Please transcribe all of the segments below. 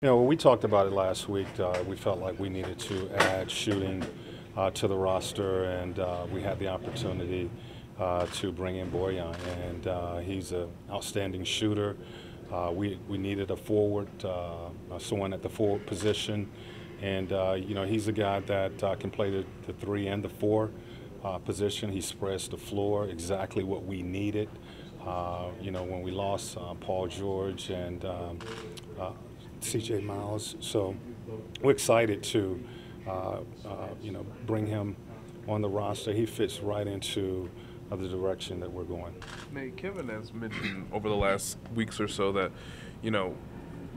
When we talked about it last week, we felt like we needed to add shooting to the roster, and we had the opportunity to bring in Borean, and he's an outstanding shooter. We needed a forward, someone at the forward position, and he's a guy that can play the three and the four position. He spreads the floor, exactly what we needed. When we lost Paul George and CJ Miles. So we're excited to, bring him on the roster. He fits right into the direction that we're going. Nate, Kevin has mentioned over the last weeks or so that, you know,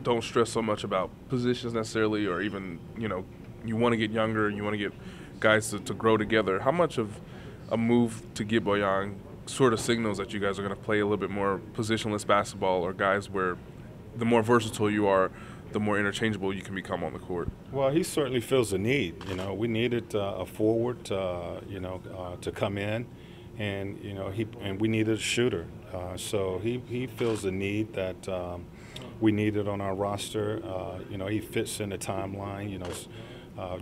don't stress so much about positions necessarily, or even, you want to get younger, you want to get guys to grow together. How much of a move to get Bojan sort of signals that you guys are going to play a little bit more positionless basketball, or guys where the more versatile you are, the more interchangeable you can become on the court? Well, he certainly feels the need. We needed a forward, to come in, and we needed a shooter. So he feels the need that we needed on our roster. He fits in the timeline.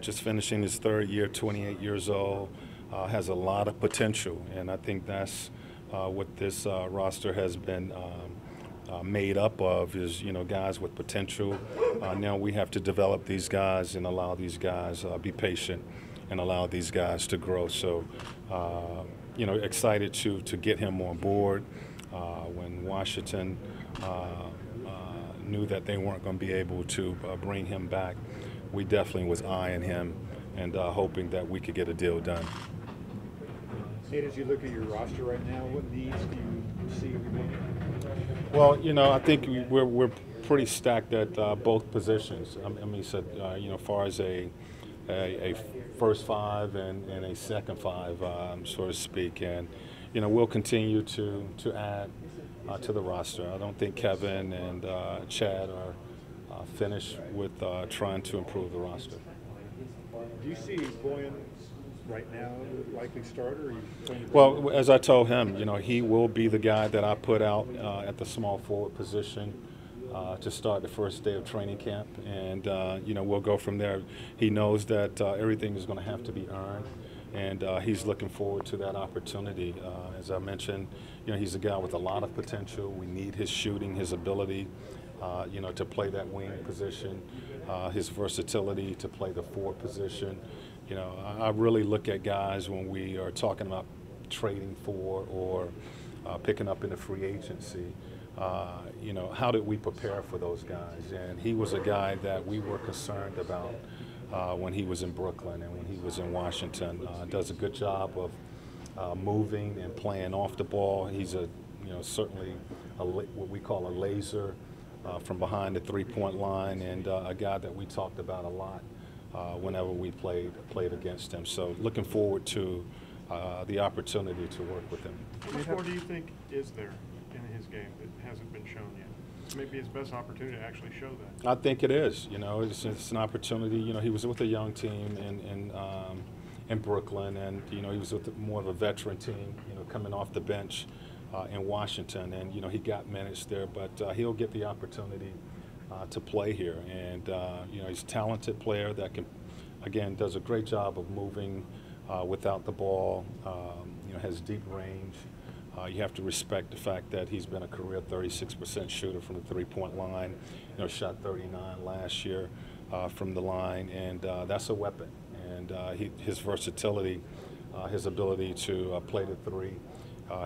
Just finishing his third year, 28 years old, has a lot of potential, and I think that's what this roster has been made up of, is guys with potential. Now we have to develop these guys and allow these guys be patient and allow these guys to grow. So excited to get him on board. When Washington knew that they weren't going to be able to bring him back, we definitely was eyeing him and hoping that we could get a deal done. Nate, as you look at your roster right now, what needs do you see remaining? Well, I think we're pretty stacked at both positions. So as far as a first five and a second five, so to speak, and we'll continue to add to the roster. I don't think Kevin and Chad are finished with trying to improve the roster. Do you see Boyan right now likely starter? Well, as I told him, he will be the guy that I put out at the small forward position to start the first day of training camp, and we'll go from there. He knows that everything is going to have to be earned, and he's looking forward to that opportunity. As I mentioned, he's a guy with a lot of potential. We need his shooting, his ability, to play that wing position, his versatility to play the forward position. I really look at guys when we are talking about trading for or picking up in the free agency. How did we prepare for those guys? And he was a guy that we were concerned about when he was in Brooklyn and when he was in Washington. Does a good job of moving and playing off the ball. He's certainly what we call a laser from behind the three-point line, and a guy that we talked about a lot whenever we played against him. So looking forward to the opportunity to work with him. How much more do you think is there in his game that hasn't been shown yet? This may be his best opportunity to actually show that. I think it is. It's an opportunity. He was with a young team in Brooklyn, and he was with more of a veteran team. Coming off the bench in Washington, and he got minutes there, but he'll get the opportunity to play here. And he's a talented player that does a great job of moving without the ball. Has deep range. You have to respect the fact that he's been a career 36% shooter from the three-point line. Shot 39 last year from the line, and that's a weapon. And his versatility, his ability to play the three.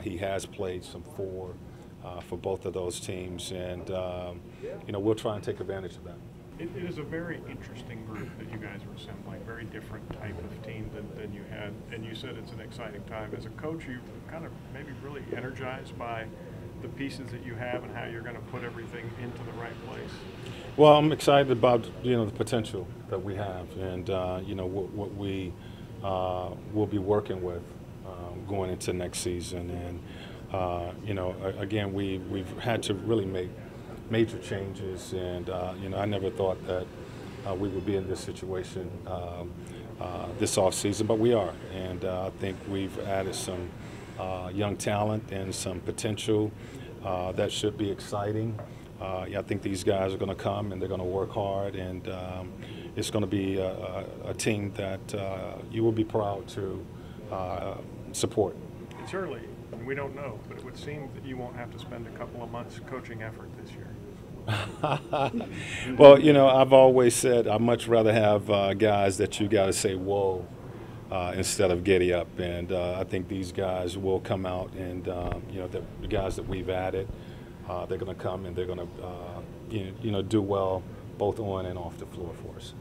He has played some four for both of those teams, and we'll try and take advantage of that. It is a very interesting group that you guys are assembling, very different type of team than you had, and you said it's an exciting time. As a coach, you kind of maybe really energized by the pieces that you have and how you're going to put everything into the right place. Well, I'm excited about the potential that we have, and what we will be working with going into next season. And again, we've had to really make major changes, and I never thought that we would be in this situation this offseason, but we are. And I think we've added some young talent and some potential that should be exciting. yeah, I think these guys are going to come and they're going to work hard, and it's going to be a team that you will be proud to support. It's early, and we don't know, but it would seem that you won't have to spend a couple of months coaching effort this year. Well, you know, I've always said I'd much rather have guys that you got to say whoa instead of giddy up, and I think these guys will come out, and you know, the guys that we've added, they're going to come and they're going to do well both on and off the floor for us.